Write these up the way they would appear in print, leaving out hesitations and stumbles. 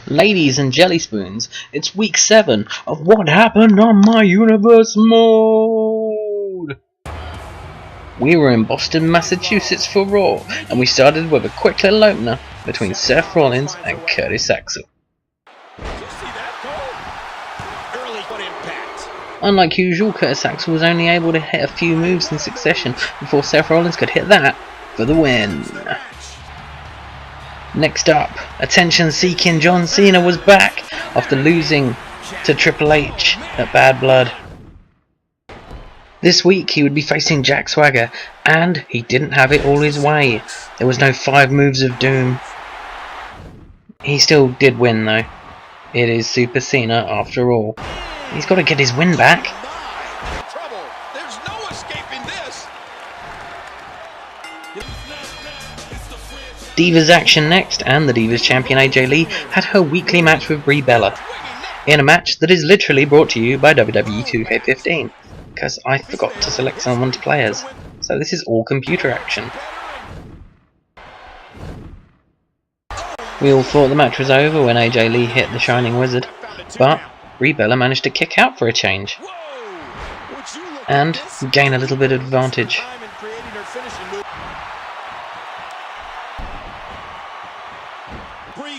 Ladies and jelly spoons, it's week 7 of What Happened on My Universe mode! We were in Boston, Massachusetts for Raw, and we started with a quick little opener between Seth Rollins and Curtis Axel. Unlike usual, Curtis Axel was only able to hit a few moves in succession before Seth Rollins could hit that for the win. Next up, attention-seeking John Cena was back after losing to Triple H at Bad Blood. This week he would be facing Jack Swagger, and he didn't have it all his way. There was no 5 moves of doom. He still did win though. It is Super Cena after all. He's got to get his win back. There's no escaping this. Divas action next, and the Divas champion AJ Lee had her weekly match with Brie Bella, in a match that is literally brought to you by WWE 2K15, because I forgot to select someone to play as, so this is all computer action. We all thought the match was over when AJ Lee hit the Shining Wizard, but Brie Bella managed to kick out for a change, and gain a little bit of advantage.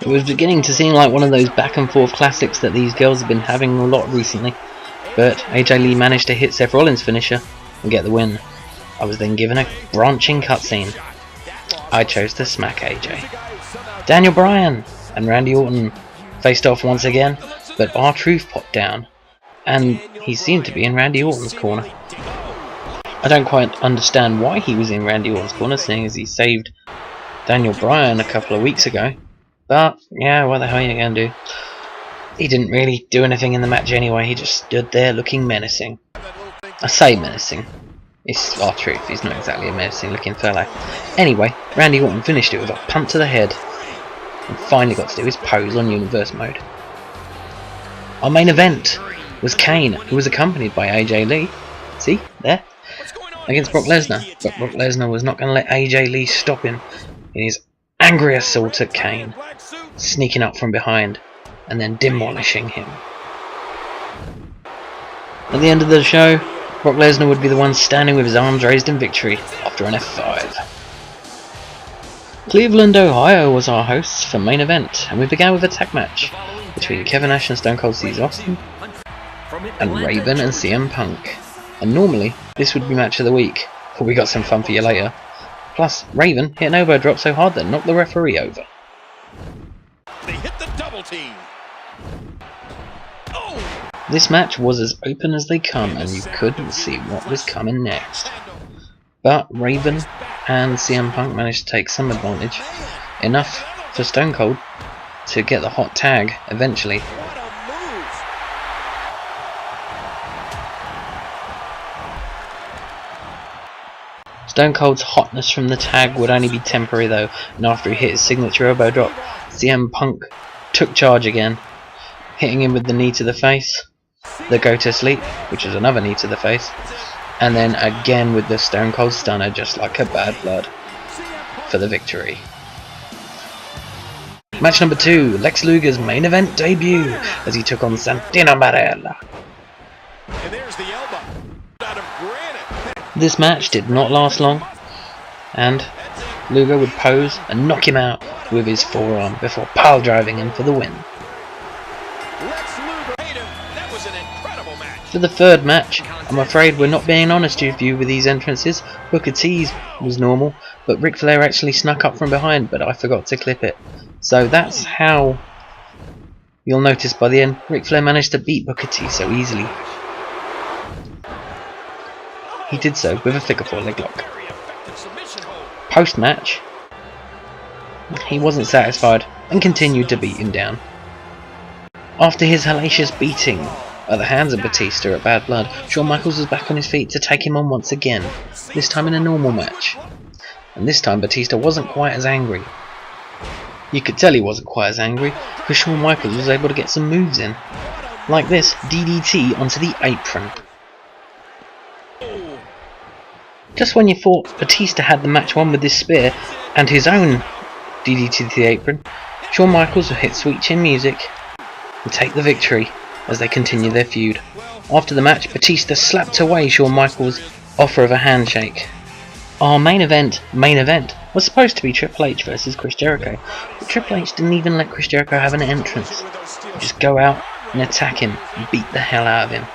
It was beginning to seem like one of those back and forth classics that these girls have been having a lot recently, but AJ Lee managed to hit Seth Rollins' finisher and get the win. I was then given a branching cutscene. I chose to smack AJ. Daniel Bryan and Randy Orton faced off once again, but R-Truth popped down, and he seemed to be in Randy Orton's corner. I don't quite understand why he was in Randy Orton's corner, seeing as he saved Daniel Bryan a couple of weeks ago. But, yeah, what the hell are you going to do? He didn't really do anything in the match anyway, he just stood there looking menacing. I say menacing. It's R-Truth, he's not exactly a menacing looking fellow. Anyway, Randy Orton finished it with a punt to the head, and finally got to do his pose on Universe mode. Our main event was Kane, who was accompanied by AJ Lee. See, there? Against Brock Lesnar, but Brock Lesnar was not going to let AJ Lee stop him in his angry assault at Kane, sneaking up from behind and then demolishing him. At the end of the show, Brock Lesnar would be the one standing with his arms raised in victory after an F5. Cleveland, Ohio was our hosts for main event, and we began with a tag match between Kevin Nash and Stone Cold Steve Austin, and Raven and CM Punk. And normally this would be match of the week, but we got some fun for you later. Plus, Raven hit an elbow drop so hard that knocked the referee over. They hit the double team. Oh. This match was as open as they come, and you couldn't see what was coming next. But Raven and CM Punk managed to take some advantage, enough for Stone Cold to get the hot tag eventually. Stone Cold's hotness from the tag would only be temporary though, and after he hit his signature elbow drop, CM Punk took charge again, hitting him with the knee to the face, the go to sleep, which is another knee to the face, and then again with the Stone Cold Stunner, just like a Bad Blood, for the victory. Match number 2, Lex Luger's main event debut as he took on Santino Marella. And there's the elbow out of granite. This match did not last long, and Luger would pose and knock him out with his forearm before pile driving him for the win. That was an incredible match. For the third match, I'm afraid we're not being honest with you with these entrances. Booker T's was normal, but Ric Flair actually snuck up from behind, but I forgot to clip it. So that's how you'll notice by the end, Ric Flair managed to beat Booker T so easily. He did so with a figure 4 leg lock. Post-match, he wasn't satisfied and continued to beat him down. After his hellacious beating at the hands of Batista at Bad Blood, Shawn Michaels was back on his feet to take him on once again, this time in a normal match. And this time Batista wasn't quite as angry. You could tell he wasn't quite as angry because Shawn Michaels was able to get some moves in, like this DDT onto the apron. Just when you thought Batista had the match won with this spear and his own DDT to the apron, Shawn Michaels will hit sweet chin music and take the victory as they continue their feud. After the match, Batista slapped away Shawn Michaels' offer of a handshake. Our main event, was supposed to be Triple H versus Chris Jericho, but Triple H didn't even let Chris Jericho have an entrance. Just go out and attack him and beat the hell out of him.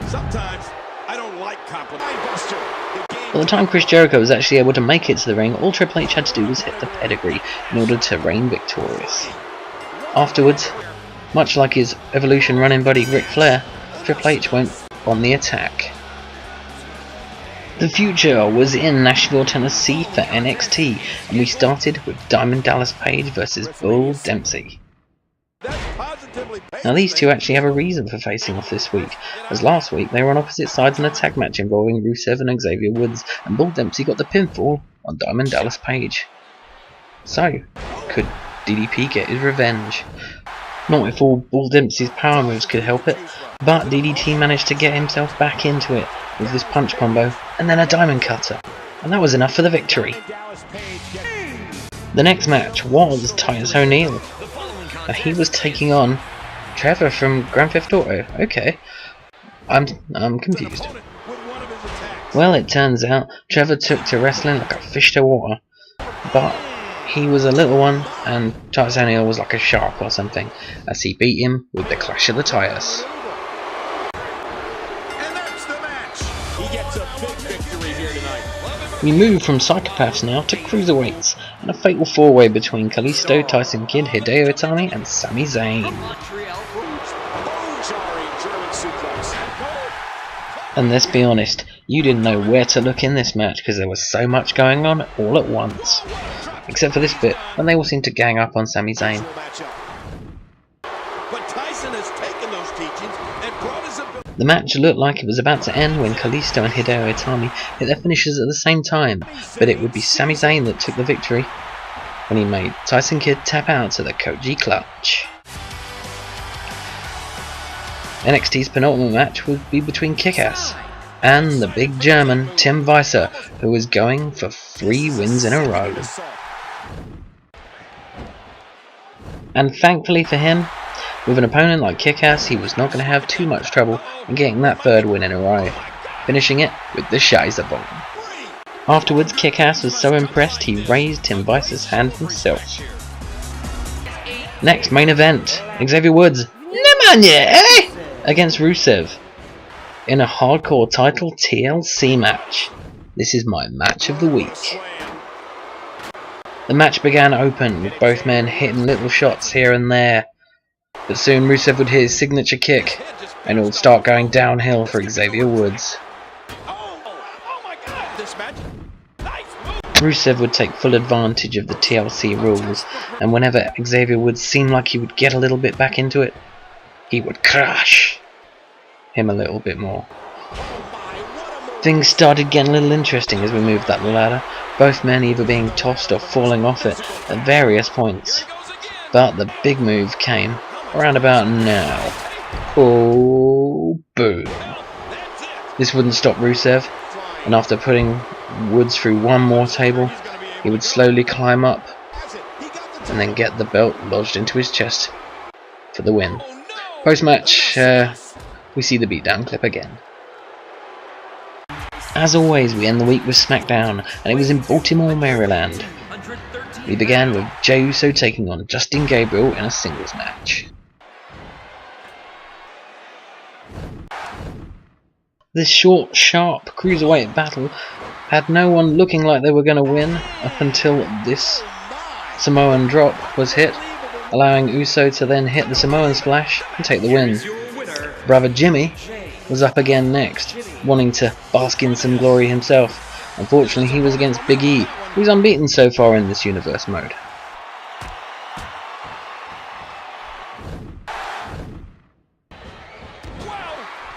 Sometimes I don't like compliments. By the time Chris Jericho was actually able to make it to the ring, all Triple H had to do was hit the pedigree in order to reign victorious. Afterwards, much like his Evolution running buddy Ric Flair, Triple H went on the attack. The future was in Nashville, Tennessee for NXT, and we started with Diamond Dallas Page versus Bull Dempsey. Now these two actually have a reason for facing off this week, as last week they were on opposite sides in a tag match involving Rusev and Xavier Woods, and Bull Dempsey got the pinfall on Diamond Dallas Page. So, could DDP get his revenge? Not if all Bull Dempsey's power moves could help it, but DDT managed to get himself back into it with this punch combo and then a diamond cutter, and that was enough for the victory. The next match was Titus O'Neil. He was taking on Trevor from Grand Theft Auto. Okay, I'm confused. Well, it turns out Trevor took to wrestling like a fish to water, but he was a little one and Titus O'Neil was like a shark or something, as he beat him with the Clash of the Tires. We move from psychopaths now to cruiserweights, and a fatal four-way between Kalisto, Tyson Kidd, Hideo Itami and Sami Zayn. And let's be honest, you didn't know where to look in this match because there was so much going on all at once. Except for this bit, when they all seem to gang up on Sami Zayn. The match looked like it was about to end when Kalisto and Hideo Itami hit their finishes at the same time, but it would be Sami Zayn that took the victory when he made Tyson Kidd tap out to the Koji Clutch. NXT's penultimate match would be between Kick-Ass and the big German Tim Weiser, who was going for 3 wins in a row. And thankfully for him, with an opponent like Kick-Ass, he was not going to have too much trouble in getting that 3rd win in a row, finishing it with the Shizer Bomb. Afterwards, Kick-Ass was so impressed he raised Tim Weiser's hand himself. Next, main event, Xavier Woods against Rusev in a hardcore title TLC match. This is my match of the week. The match began open with both men hitting little shots here and there, but soon Rusev would hit his signature kick and it would start going downhill for Xavier Woods. Rusev would take full advantage of the TLC rules, and whenever Xavier Woods seemed like he would get a little bit back into it, he would crush him a little bit more. Things started getting a little interesting as we moved up the ladder, both men either being tossed or falling off it at various points. But the big move came around about now. Oh, boom. This wouldn't stop Rusev, and after putting Woods through one more table, he would slowly climb up and then get the belt lodged into his chest for the win. Post-match, we see the beatdown clip again. As always, we end the week with Smackdown, and it was in Baltimore, Maryland. We began with Jey Uso taking on Justin Gabriel in a singles match. This short, sharp cruiserweight battle had no one looking like they were going to win up until this Samoan drop was hit, allowing Uso to then hit the Samoan splash and take the win. Brother Jimmy was up again next, wanting to bask in some glory himself. Unfortunately, he was against Big E, who's unbeaten so far in this universe mode.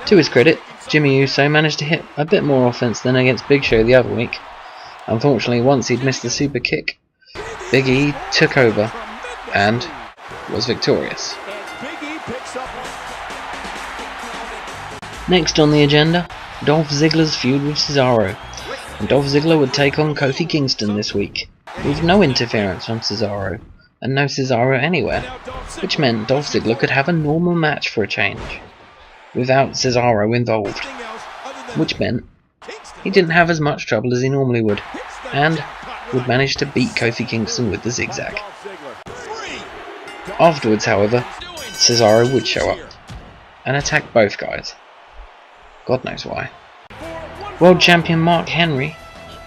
To his credit, Jimmy Uso managed to hit a bit more offense than against Big Show the other week. Unfortunately, once he'd missed the super kick, Big E took over and was victorious. Next on the agenda, Dolph Ziggler's feud with Cesaro, and Dolph Ziggler would take on Kofi Kingston this week, with no interference from Cesaro. and no Cesaro anywhere, which meant Dolph Ziggler could have a normal match for a change, without Cesaro involved, which meant he didn't have as much trouble as he normally would, and would manage to beat Kofi Kingston with the zigzag. Afterwards, however, Cesaro would show up and attack both guys. God knows why. World Champion Mark Henry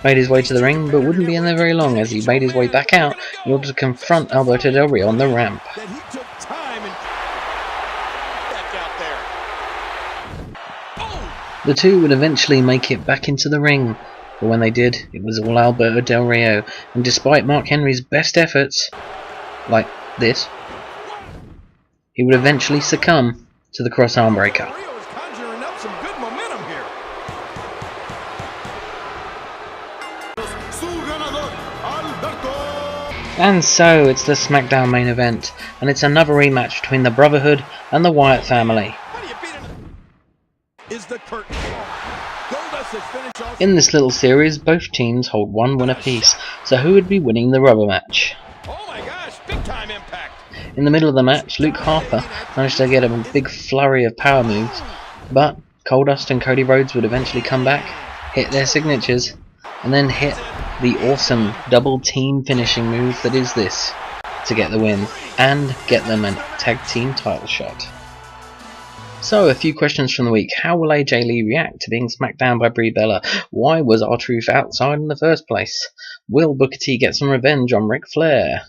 made his way to the ring, but wouldn't be in there very long as he made his way back out in order to confront Alberto Del Rio on the ramp. The two would eventually make it back into the ring, but when they did, it was all Alberto Del Rio, and despite Mark Henry's best efforts, like this, he would eventually succumb to the cross arm breaker. And so it's the Smackdown main event, and it's another rematch between the Brotherhood and the Wyatt family. In this little series, both teams hold one win apiece, so who would be winning the rubber match? In the middle of the match, Luke Harper managed to get a big flurry of power moves, but Goldust and Cody Rhodes would eventually come back, hit their signatures, and then hit the awesome double team finishing move that is this, to get the win, and get them a tag team title shot. So, a few questions from the week. How will AJ Lee react to being smacked down by Brie Bella? Why was R-Truth outside in the first place? Will Booker T get some revenge on Ric Flair?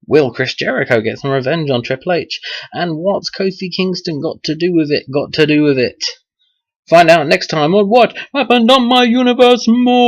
Will Chris Jericho get some revenge on Triple H? And what's Kofi Kingston got to do with it? Find out next time on What Happened on My Universe Mode!